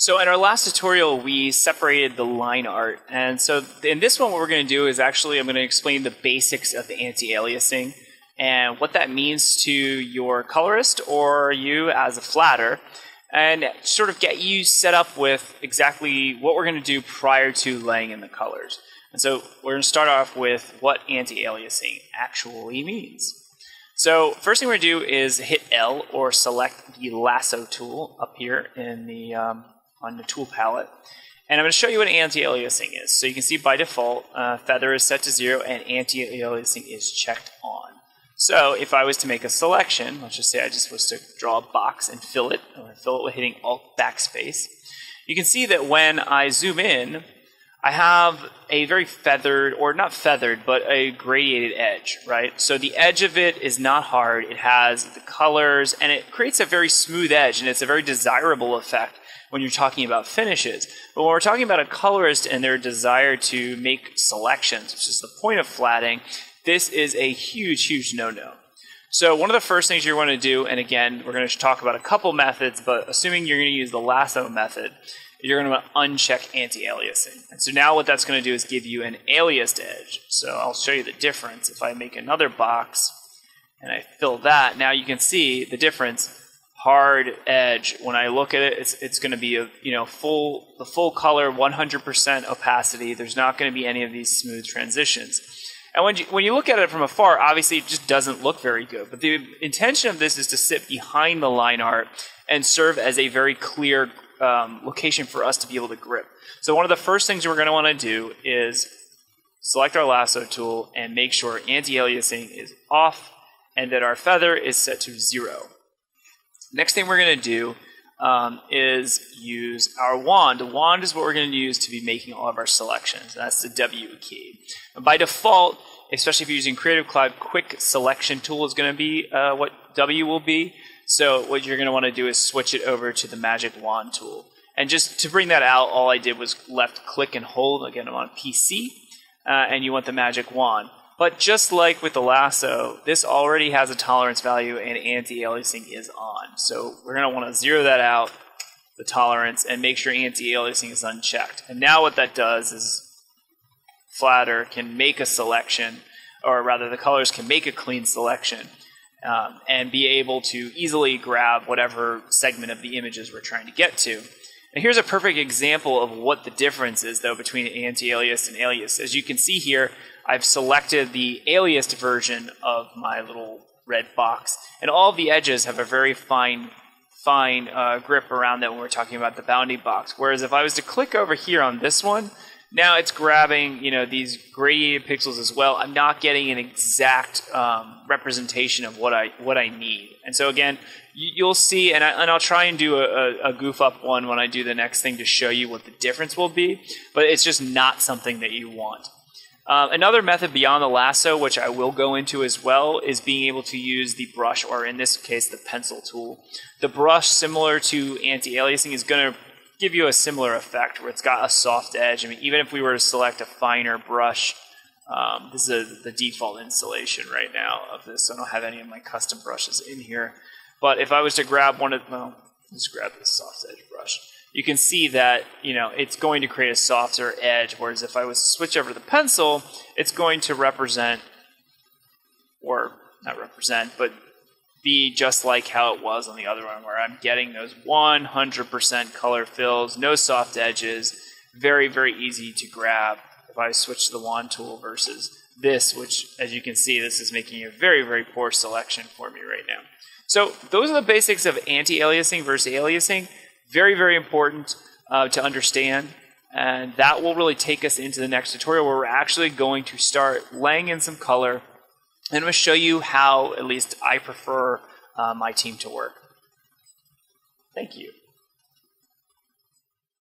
So in our last tutorial, we separated the line art. And so in this one, what we're going to do is actually I'm going to explain the basics of anti-aliasing and what that means to your colorist or you as a flatter, and sort of get you set up with exactly what we're going to do prior to laying in the colors. And so we're going to start off with what anti-aliasing actually means. So first thing we're going to do is hit L or select the lasso tool up here in the on the tool palette. And I'm going to show you what anti-aliasing is. So you can see by default, feather is set to 0 and anti-aliasing is checked on. So if I was to make a selection, let's just say I just was to draw a box and fill it, I'm going to fill it with hitting Alt backspace. You can see that when I zoom in, I have a very feathered, or not feathered, but a gradiated edge, right? So the edge of it is not hard. It has the colors, and it creates a very smooth edge, and it's a very desirable effect when you're talking about finishes. But when we're talking about a colorist and their desire to make selections, which is the point of flatting, this is a huge, huge no-no. So one of the first things you want to do, and again, we're going to talk about a couple methods, but assuming you're going to use the lasso method, you're going to uncheck anti-aliasing. And so now what that's going to do is give you an aliased edge. So I'll show you the difference. If I make another box and I fill that, now you can see the difference. Hard edge. When I look at it, it's going to be the full color, 100% opacity. There's not going to be any of these smooth transitions. And when you look at it from afar, obviously it just doesn't look very good. But the intention of this is to sit behind the line art and serve as a very clear location for us to be able to grip. So one of the first things we're going to want to do is select our lasso tool and make sure anti-aliasing is off and that our feather is set to 0. Next thing we're going to do is use our wand. The wand is what we're going to use to be making all of our selections. That's the W key. And by default, especially if you're using Creative Cloud, Quick Selection Tool is going to be what W will be. So what you're going to want to do is switch it over to the Magic Wand tool. And just to bring that out, all I did was left click and hold. Again, I'm on PC, and you want the Magic Wand. But just like with the lasso, this already has a tolerance value and anti-aliasing is on. So we're going to want to zero that out, the tolerance, and make sure anti-aliasing is unchecked. And now what that does is Flatter can make a selection, or rather the colors can make a clean selection and be able to easily grab whatever segment of the images we're trying to get to. And here's a perfect example of what the difference is, though, between anti-aliased and aliased. As you can see here, I've selected the aliased version of my little red box, and all of the edges have a very fine grip around that when we're talking about the bounding box. Whereas if I was to click over here on this one, now it's grabbing these gradiated pixels as well. I'm not getting an exact representation of what I need. And so again, you'll see, and I'll try and do a goof up one when I do the next thing to show you what the difference will be, but it's just not something that you want. Another method beyond the lasso, which I will go into as well, is being able to use the brush, or in this case, the pencil tool. The brush, similar to anti-aliasing, is going to give you a similar effect where it's got a soft edge. I mean, even if we were to select a finer brush, this is the default installation right now of this, so I don't have any of my custom brushes in here. But if I was to grab let's grab this soft edge brush. You can see that it's going to create a softer edge, whereas if I was to switch over to the pencil, it's going to represent, or not represent, but be just like how it was on the other one, where I'm getting those 100% color fills, no soft edges, very, very easy to grab if I switch to the wand tool versus this, which, as you can see, this is making a very, very poor selection for me right now. So those are the basics of anti-aliasing versus aliasing. Very, very important to understand, and that will really take us into the next tutorial where we're actually going to start laying in some color, and I'm going to show you how, at least I prefer my team to work. Thank you.